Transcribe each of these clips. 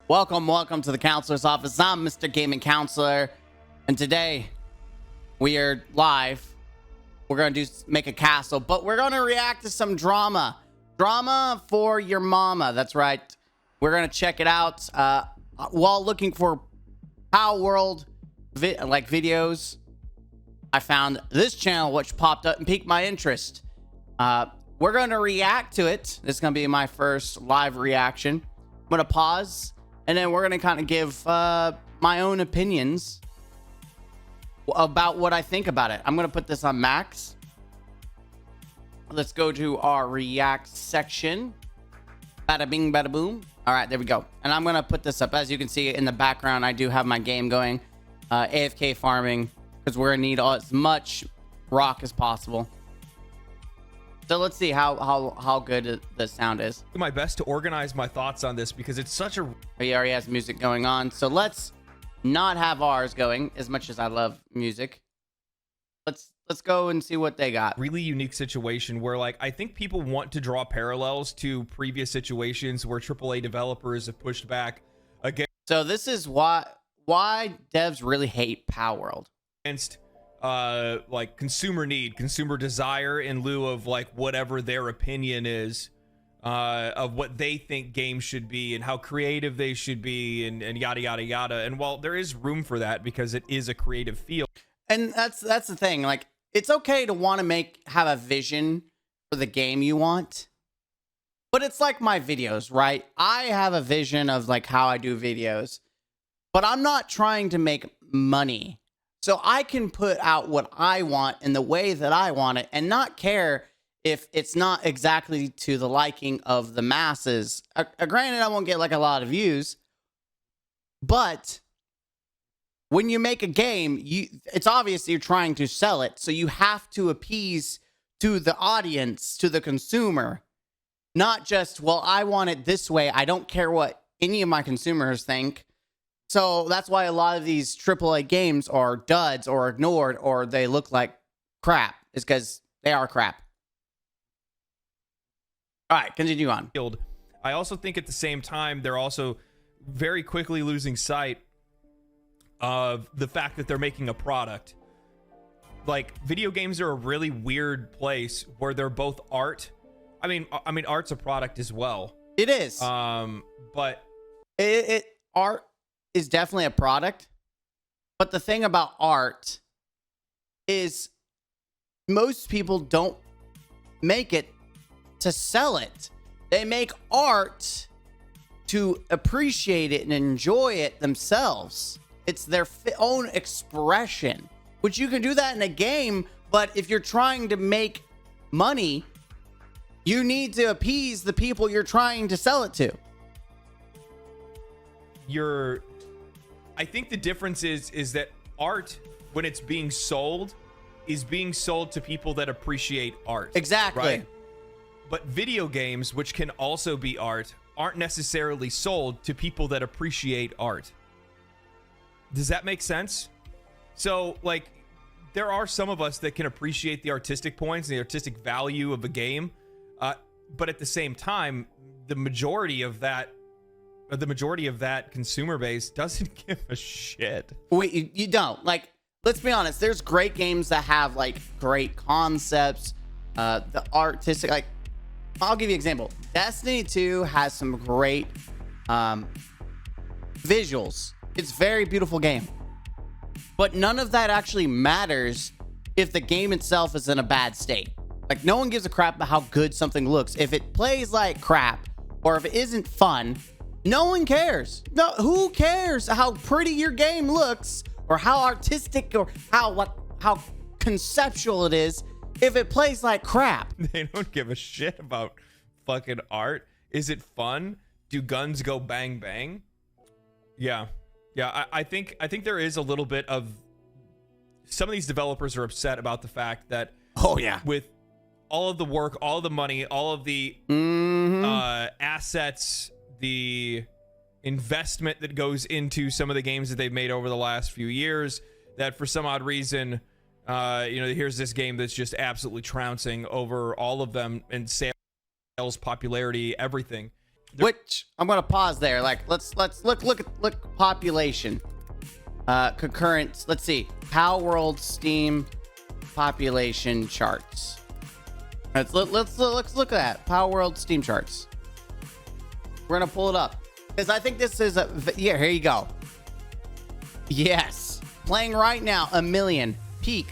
Welcome to the counselor's office. I'm Mr. Gaming Counselor, and today we are live. We're gonna make a castle, but we're gonna react to some drama for your mama. That's right. We're gonna check it out while looking for Palworld videos. I found this channel which popped up and piqued my interest. We're gonna react to it. This is gonna be my first live reaction. I'm gonna pause, and then we're gonna kind of give my own opinions about what I think about it. I'm gonna put this on max. Let's go to our react section. Bada bing, bada boom. All right, there we go. And I'm gonna put this up. As you can see in the background, I do have my game going, AFK farming, because we're gonna need as much rock as possible. So let's see how good the sound is. Do my best to organize my thoughts on this because it's such a... He already has music going on, so let's not have ours going. As much as I love music, let's go and see what they got. Really unique situation where, like, I think people want to draw parallels to previous situations where AAA developers have pushed back against... So this is why devs really hate Palworld. Against like consumer need, consumer desire, in lieu of like whatever their opinion is of what they think games should be and how creative they should be, and yada yada yada. And while there is room for that because it is a creative field, and that's the thing, like, it's okay to want to have a vision for the game you want, but it's like my videos, right? I have a vision of like how I do videos, but I'm not trying to make money. So I can put out what I want in the way that I want it and not care if it's not exactly to the liking of the masses. Granted, I won't get like a lot of views, but when you make a game, it's obvious you're trying to sell it. So you have to appease to the audience, to the consumer, not just, well, I want it this way. I don't care what any of my consumers think. So that's why a lot of these AAA games are duds or ignored, or they look like crap. It's because they are crap. All right, continue on. I also think at the same time, they're also very quickly losing sight of the fact that they're making a product. Like, video games are a really weird place where they're both art. I mean, art's a product as well. It is. But art is definitely a product, but the thing about art is most people don't make it to sell it. They make art to appreciate it and enjoy it themselves. It's their own expression, which you can do that in a game, but if you're trying to make money, you need to appease the people you're trying to sell it to. I think the difference is that art, when it's being sold, is being sold to people that appreciate art. Exactly. Right? But video games, which can also be art, aren't necessarily sold to people that appreciate art. Does that make sense? So, like, there are some of us that can appreciate the artistic points and the artistic value of a game, but at the same time, the majority of that consumer base doesn't give a shit. Wait, you don't. Like, let's be honest, there's great games that have like great concepts, the artistic, like, I'll give you an example. Destiny 2 has some great visuals. It's a very beautiful game, but none of that actually matters if the game itself is in a bad state. Like, no one gives a crap about how good something looks. If it plays like crap, or if it isn't fun, no one cares. No, who cares how pretty your game looks, or how artistic, or how conceptual it is, if it plays like crap? They don't give a shit about fucking art. Is it fun? Do guns go bang bang? Yeah. I think there is a little bit of, some of these developers are upset about the fact that, oh yeah, with all of the work, all of the money, all of the assets, the investment that goes into some of the games that they've made over the last few years, that for some odd reason, here's this game that's just absolutely trouncing over all of them in sales, popularity, everything. Which I'm gonna pause there. Like, let's look population, concurrent. Let's see, Palworld Steam population charts. Let's look at that Palworld Steam charts. We're gonna pull it up because I think this is here you go. Yes, playing right now, 1 million peak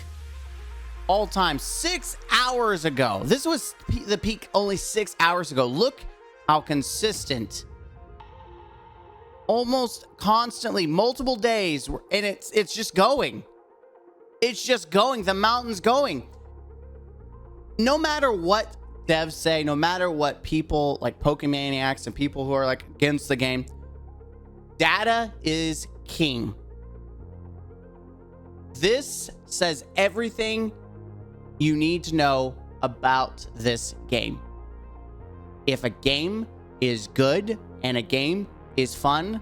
all time 6 hours ago. This was the peak only 6 hours ago. Look how consistent, almost constantly, multiple days, and it's just going. It's just going. The mountain's going. No matter what devs say, no matter what people like Pokemaniacs and people who are like against the game, data is king. This says everything you need to know about this game. If a game is good and a game is fun,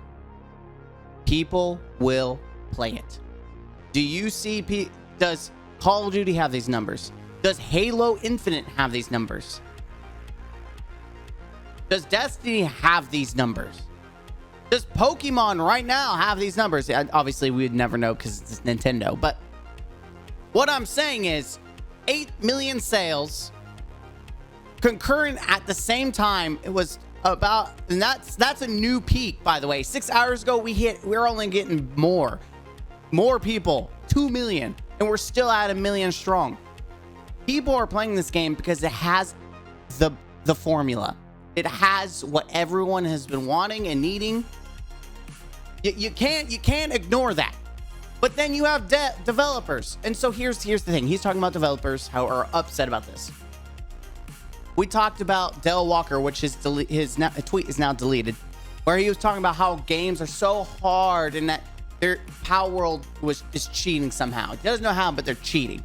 people will play it. Do you see, does Call of Duty have these numbers? Does Halo Infinite have these numbers? Does Destiny have these numbers? Does Pokemon right now have these numbers? Obviously, we would never know because it's Nintendo. But what I'm saying is 8 million sales concurrent at the same time. It was about, and that's a new peak, by the way. 6 hours ago, we're only getting more people, 2 million, and we're still at 1 million strong. People are playing this game because it has the formula. It has what everyone has been wanting and needing. You can't ignore that. But then you have developers, and so here's the thing. He's talking about developers how are upset about this. We talked about Del Walker, which his tweet is now deleted, where he was talking about how games are so hard and that their Palworld is cheating somehow. He doesn't know how, but they're cheating.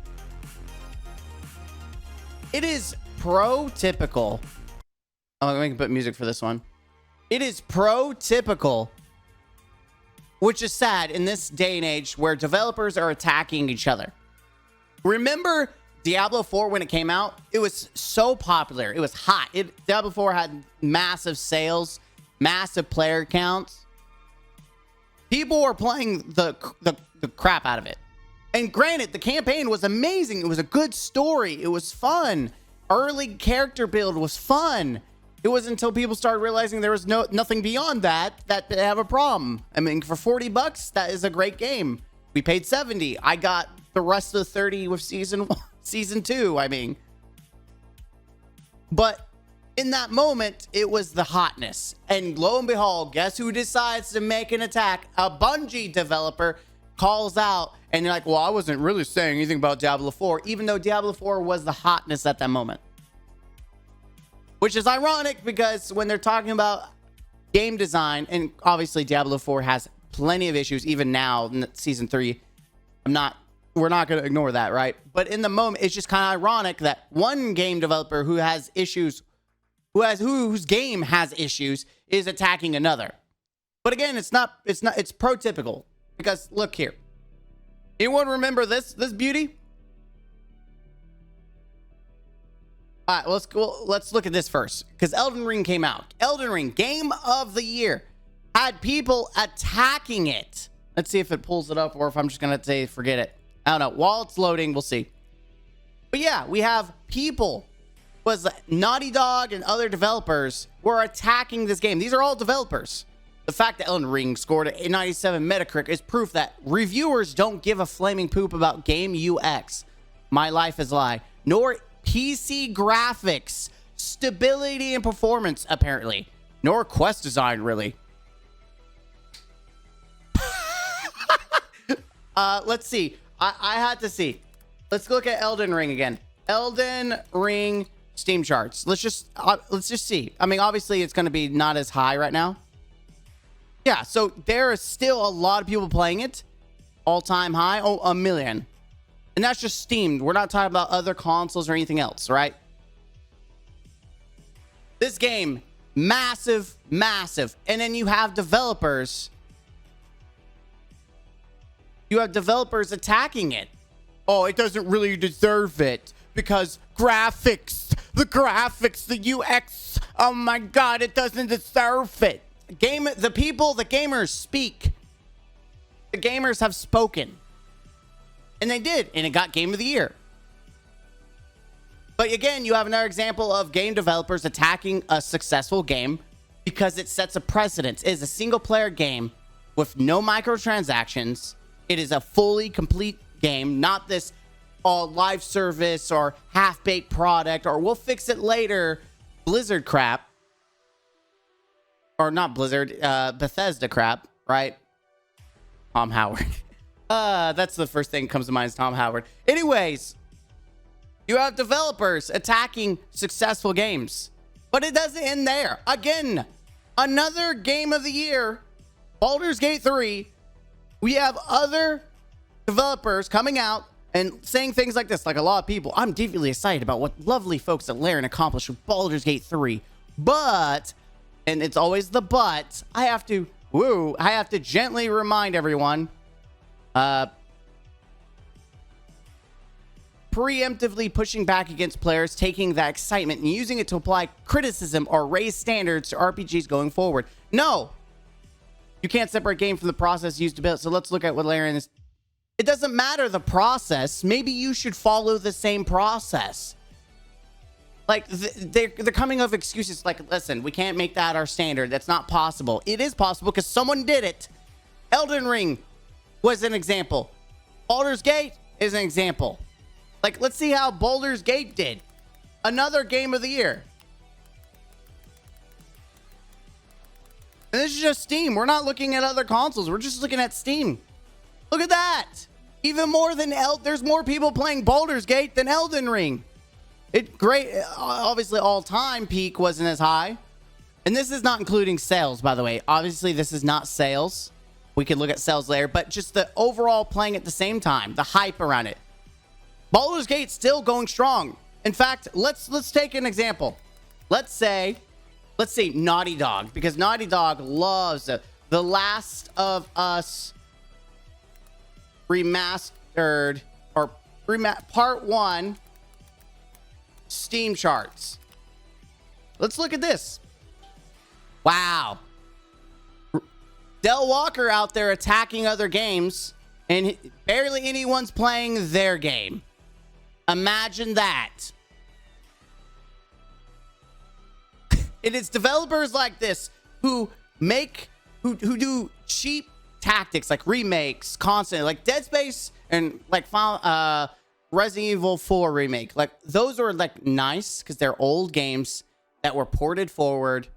It is pro-typical. Oh, let me put music for this one. It is pro-typical, which is sad in this day and age where developers are attacking each other. Remember Diablo 4 when it came out? It was so popular. It was hot. Diablo 4 had massive sales, massive player counts. People were playing the crap out of it. And granted, the campaign was amazing. It was a good story. It was fun. Early character build was fun. It wasn't until people started realizing there was nothing beyond that they have a problem. I mean, for $40, that is a great game. We paid $70. I got the rest of the 30 with season 2. I mean, but in that moment, it was the hotness. And lo and behold, guess who decides to make an attack? A Bungie developer calls out, and you're like, well, I wasn't really saying anything about Diablo 4, even though Diablo 4 was the hotness at that moment. Which is ironic because when they're talking about game design, and obviously Diablo 4 has plenty of issues, even now in season 3, we're not going to ignore that, right? But in the moment, it's just kind of ironic that one game developer who has issues, whose game has issues, is attacking another. But again, it's pro-typical. Because look here. Anyone remember this beauty? All right, let's look at this first. Because Elden Ring came out. Elden Ring, game of the year. Had people attacking it. Let's see if it pulls it up or if I'm just going to say forget it. I don't know. While it's loading, we'll see. But yeah, we have people. Was Naughty Dog and other developers were attacking this game. These are all developers. The fact that Elden Ring scored a 97 Metacritic is proof that reviewers don't give a flaming poop about game UX. My life is a lie. Nor PC graphics, stability and performance, apparently. Nor quest design, really. Let's see. I had to see. Let's look at Elden Ring again. Elden Ring Steam charts. Let's just see. I mean, obviously, it's going to be not as high right now. Yeah, so there is still a lot of people playing it. All-time high, 1 million. And that's just Steam. We're not talking about other consoles or anything else, right? This game, massive, massive. And then you have developers. You have developers attacking it. Oh, it doesn't really deserve it because graphics. the graphics, the UX, oh my god, it doesn't deserve it. The gamers speak. The gamers have spoken. And they did, and it got Game of the Year. But again, you have another example of game developers attacking a successful game because it sets a precedent. It is a single-player game with no microtransactions. It is a fully complete game, not this live service or half-baked product or we'll fix it later Blizzard crap. Or not Blizzard, Bethesda crap, right? Tom Howard. That's the first thing that comes to mind is Tom Howard. Anyways, you have developers attacking successful games. But it doesn't end there. Again, another Game of the Year, Balers Gate 3. We have other developers coming out and saying things like this, like a lot of people. I'm deeply excited about what lovely folks at Laren accomplished with Balers Gate 3. But, and it's always the but, I have to gently remind everyone, preemptively pushing back against players, taking that excitement and using it to apply criticism or raise standards to RPGs going forward. No, you can't separate game from the process used to build. So let's look at what Laren is. It doesn't matter the process. Maybe you should follow the same process. Like, they're coming up with excuses like, listen, we can't make that our standard. That's not possible. It is possible because someone did it. Elden Ring was an example. Baldur's Gate is an example. Like, let's see how Baldur's Gate did. Another Game of the Year. And this is just Steam. We're not looking at other consoles. We're just looking at Steam. Look at that. Even more than there's more people playing Baldur's Gate than Elden Ring. Great. Obviously, all-time peak wasn't as high. And this is not including sales, by the way. Obviously, this is not sales. We could look at sales later. But just the overall playing at the same time. The hype around it. Baldur's Gate's still going strong. In fact, let's take an example. Let's say Naughty Dog. Because Naughty Dog loves it. The Last of Us remastered, or part 1 Steam charts. Let's look at this. Wow. Del Walker out there attacking other games and barely anyone's playing their game. Imagine that. It is developers like this who do cheap tactics like remakes constantly, like Dead Space and like Resident Evil 4 remake. Like those are like nice because they're old games that were ported forward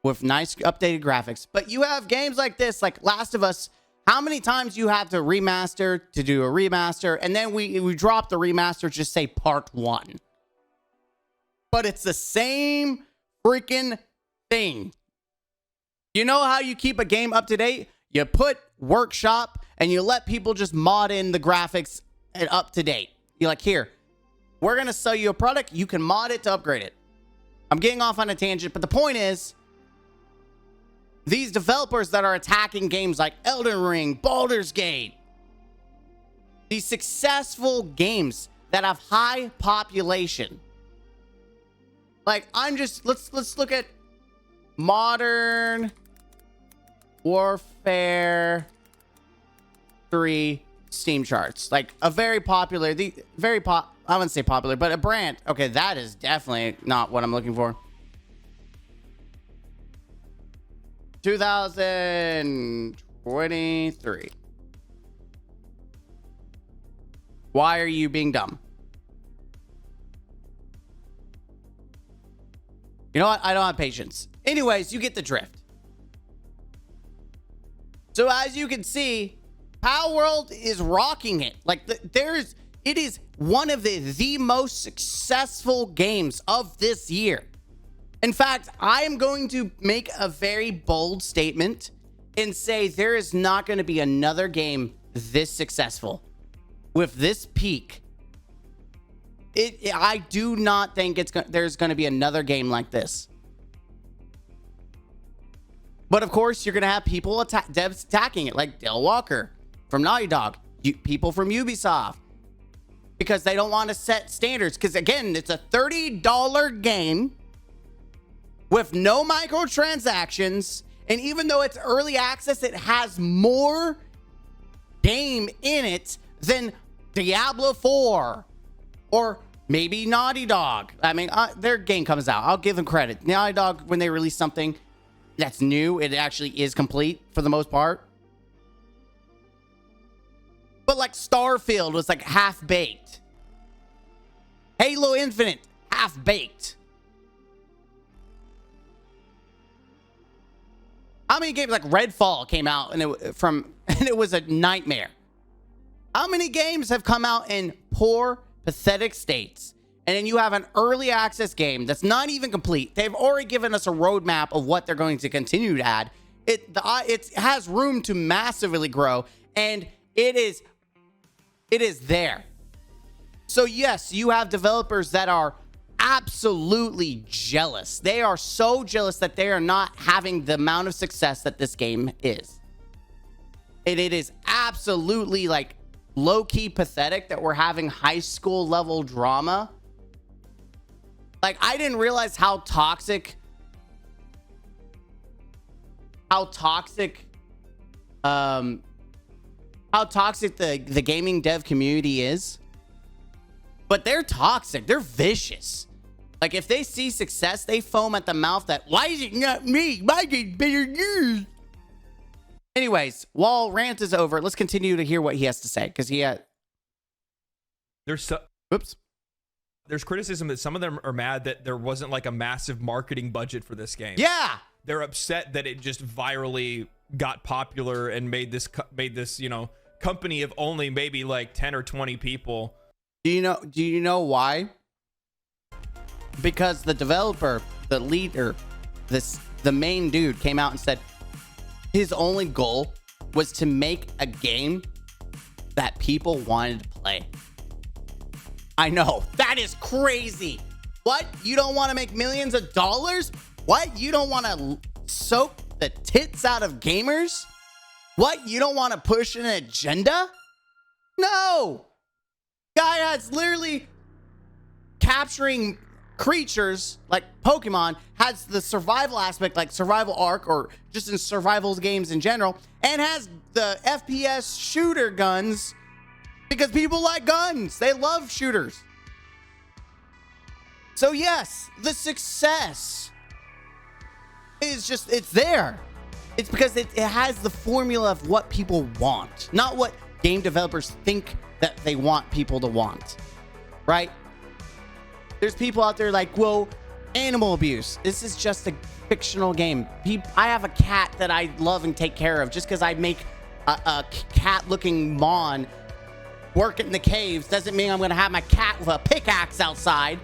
with nice updated graphics. But you have games like this, like Last of Us. How many times you have to remaster to do a remaster, and then we drop the remaster, just say part 1. But it's the same freaking thing. You know how you keep a game up to date? You put workshop and you let people just mod in the graphics and up to date. You're like, here, we're going to sell you a product. You can mod it to upgrade it. I'm getting off on a tangent, but the point is, these developers that are attacking games like Elden Ring, Baldur's Gate, these successful games that have high population. Like, let's look at Modern Warfare 3 Steam charts. Like a very popular, I wouldn't say popular, but a brand. Okay, that is definitely not what I'm looking for. 2023. Why are you being dumb? You know what? I don't have patience. Anyways, you get the drift. So as you can see, Palworld is rocking it. Like it is one of the most successful games of this year. In fact, I am going to make a very bold statement and say there is not going to be another game this successful with this peak. I do not think there's going to be another game like this. But of course, you're going to have people devs attacking it, like Del Walker from Naughty Dog, people from Ubisoft, because they don't want to set standards. Because again, it's a $30 game with no microtransactions. And even though it's early access, it has more game in it than Diablo 4 or maybe Naughty Dog. I mean, their game comes out. I'll give them credit. Naughty Dog, when they release something that's new, it actually is complete for the most part. But like Starfield was like half-baked. Halo Infinite, half-baked. How many games like Redfall came out and it was a nightmare? How many games have come out in poor, pathetic states? And then you have an early access game that's not even complete. They've already given us a roadmap of what they're going to continue to add. It has room to massively grow, and it is there. So yes, you have developers that are absolutely jealous. They are so jealous that they are not having the amount of success that this game is. And it is absolutely like low-key pathetic that we're having high school level drama. Like, I didn't realize how toxic the gaming dev community is. But they're toxic. They're vicious. Like, if they see success, they foam at the mouth that, why is it not me? My game's better than yours. Anyways, while rant is over, let's continue to hear what he has to say. Because there's criticism that some of them are mad that there wasn't like a massive marketing budget for this game. Yeah. They're upset that it just virally got popular and made this, company of only maybe like 10 or 20 people. Do you know why? Because the developer, the leader, the main dude came out and said his only goal was to make a game that people wanted to play. I know, that is crazy. What? You don't want to make millions of dollars? What? You don't want to soak the tits out of gamers? What? You don't want to push an agenda? No. Guy has literally capturing creatures like Pokemon, has the survival aspect like survival arc or just in survival games in general, and has the FPS shooter guns because people like guns. They love shooters. So yes, the success is just, it's there. It's because it has the formula of what people want, not what game developers think that they want people to want, right? There's people out there like, well, animal abuse. This is just a fictional game. I have a cat that I love and take care of. Just because I make a cat-looking Mon work in the caves doesn't mean I'm going to have my cat with a pickaxe outside.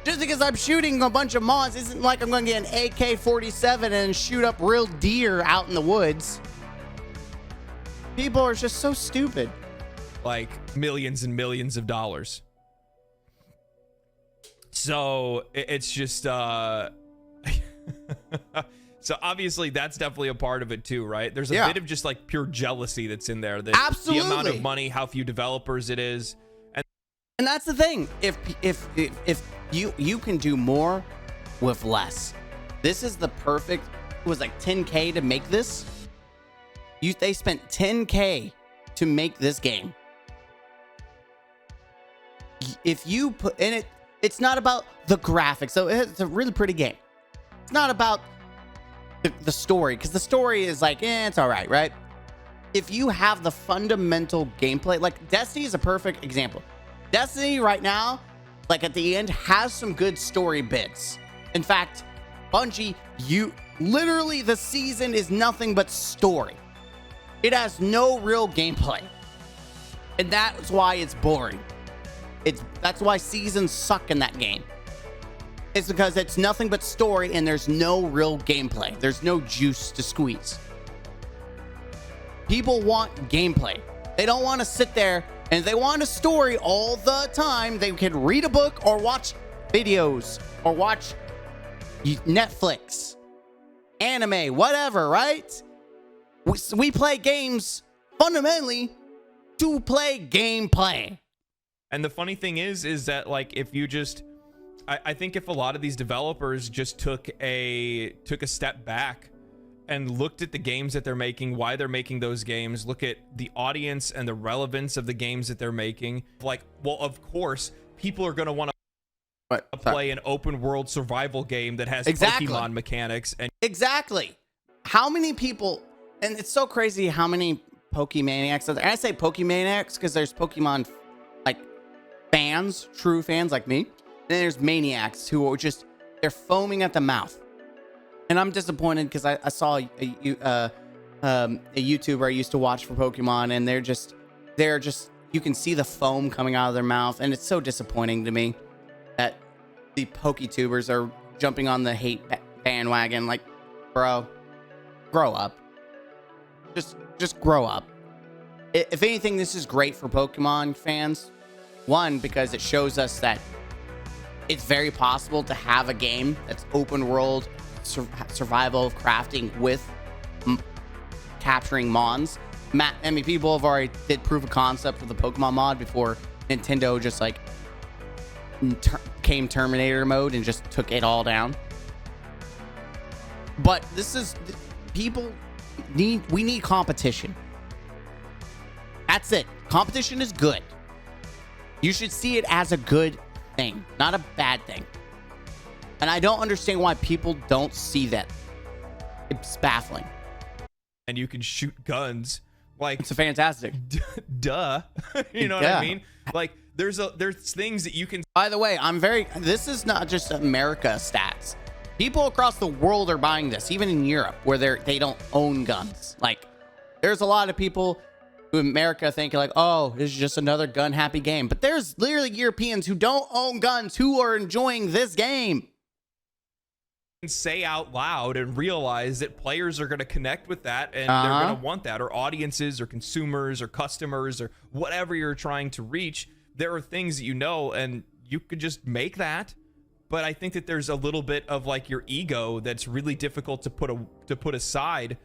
Just because I'm shooting a bunch of Mons isn't like I'm going to get an AK-47 and shoot up real deer out in the woods. People are just so stupid. Like millions and millions of dollars. So it's just so obviously that's definitely a part of it too, right? There's a bit of just like pure jealousy that's in there. Absolutely. The amount of money, how few developers it is. And that's the thing. If you can do more with less. This is the perfect, it was like 10K to make this. They spent 10K to make this game. If you put in it, it's not about the graphics. So it's a really pretty game. It's not about the story, because the story is like, it's all right, right? If you have the fundamental gameplay, like Destiny is a perfect example. Destiny right now, like at the end, has some good story bits. In fact, Bungie, literally the season is nothing but story. It has no real gameplay. And that's why it's boring. That's why seasons suck in that game. It's because it's nothing but story and there's no real gameplay. There's no juice to squeeze. People want gameplay. They don't want to sit there and they want a story all the time. They can read a book or watch videos or watch Netflix, anime, whatever, right? We play games fundamentally to play gameplay. And the funny thing is that like if you just I think if a lot of these developers just took a step back and looked at the games that they're making, why they're making those games, look at the audience and the relevance of the games that they're making, like, well, of course people are going to want to play an open world survival game that has Pokemon mechanics. And exactly, how many people, and it's so crazy how many Pokemaniacs, and I say Pokemaniacs because there's Pokemon like fans, true fans like me, and then there's maniacs who are just, they're foaming at the mouth. And I'm disappointed because I saw a YouTuber I used to watch for Pokemon, and they're just you can see the foam coming out of their mouth, and it's so disappointing to me that the Poketubers are jumping on the hate bandwagon. Like, bro, grow up. Just grow up. If anything, this is great for Pokemon fans. One, because it shows us that it's very possible to have a game that's open world, survival, crafting with capturing mons. I mean, people have already did proof of concept for the Pokemon mod before Nintendo just like came Terminator mode and just took it all down. But this is, we need competition. That's it. Competition is good. You should see it as a good thing, not a bad thing. And I don't understand why people don't see that. It's baffling. And you can shoot guns. Like, it's a fantastic. Duh. You know what I mean? Like, there's things that you can. By the way, this is not just America stats. People across the world are buying this, even in Europe, where they don't own guns. Like, there's a lot of people who in America think like, oh, this is just another gun happy game. But there's literally Europeans who don't own guns who are enjoying this game. Say out loud and realize that players are going to connect with that, and they're going to want that, or audiences or consumers or customers or whatever you're trying to reach. There are things that you know, and you could just make that. But I think that there's a little bit of like your ego that's really difficult to put aside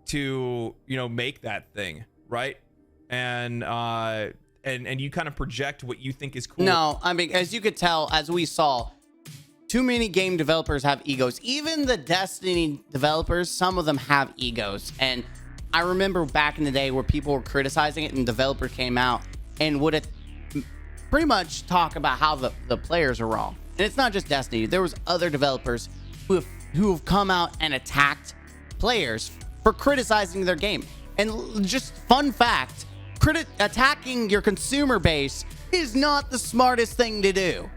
to, you know, make that thing, right? And you kind of project what you think is cool. No, I mean, as you could tell, as we saw, too many game developers have egos. Even the Destiny developers, some of them have egos. And I remember back in the day where people were criticizing it and developers came out and would pretty much talk about how the players are wrong. And it's not just Destiny. There was other developers who have come out and attacked players for criticizing their game. And just fun fact, attacking your consumer base is not the smartest thing to do.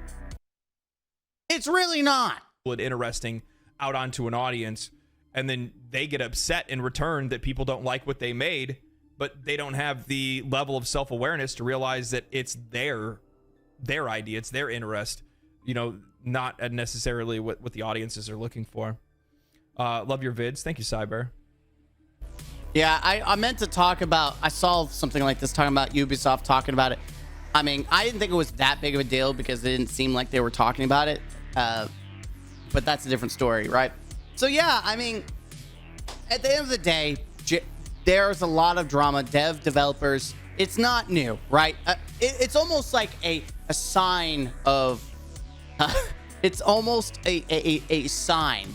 It's really not. Interesting out onto an audience, and then they get upset in return that people don't like what they made, but they don't have the level of self-awareness to realize that it's their idea, it's their interest, you know, not necessarily what the audiences are looking for. Love your vids. Thank you, Cyber. Yeah, I meant to talk about, I saw something like this talking about Ubisoft talking about it. I mean, I didn't think it was that big of a deal because it didn't seem like they were talking about it. But that's a different story, right? So yeah, I mean, at the end of the day, there's a lot of drama. Developers, it's not new, right? It's almost like a sign of, it's almost a sign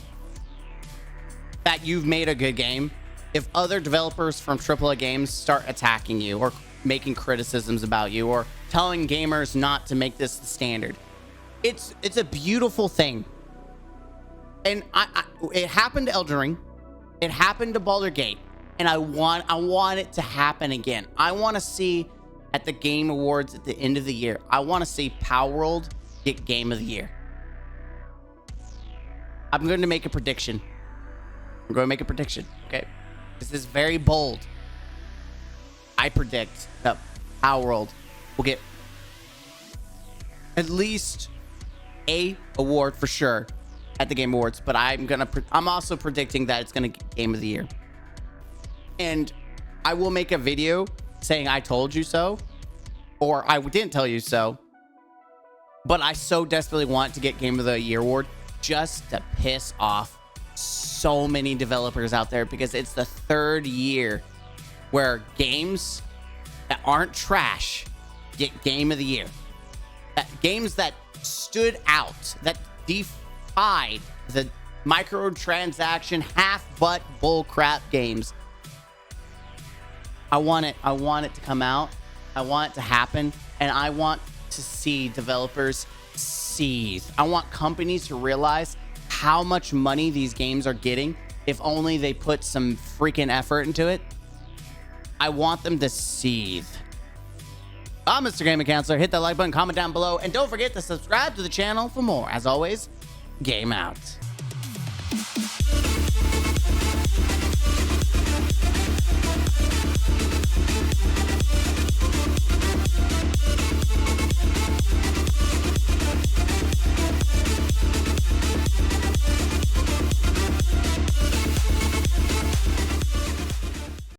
that you've made a good game if other developers from AAA games start attacking you or making criticisms about you or telling gamers not to make this the standard. It's a beautiful thing. And it happened to Elden Ring. It happened to Balers Gate. And I want it to happen again. I want to see at the Game Awards at the end of the year, I want to see Palworld get Game of the Year. I'm going to make a prediction. Okay? This is very bold. I predict that Palworld will get at least a award for sure at the Game Awards, but I'm also predicting that it's gonna get Game of the Year. And I will make a video saying I told you so, or I didn't tell you so, but I so desperately want to get Game of the Year award just to piss off so many developers out there, because it's the third year where games that aren't trash get Game of the Year. games that stood out, that defied the microtransaction half-butt bullcrap games. I want it to come out. I want it to happen, and I want to see developers seethe. I want companies to realize how much money these games are getting if only they put some freaking effort into it. I want them to seethe. I'm Mr. Gaming Counselor. Hit that like button, comment down below, and don't forget to subscribe to the channel for more. As always, game out.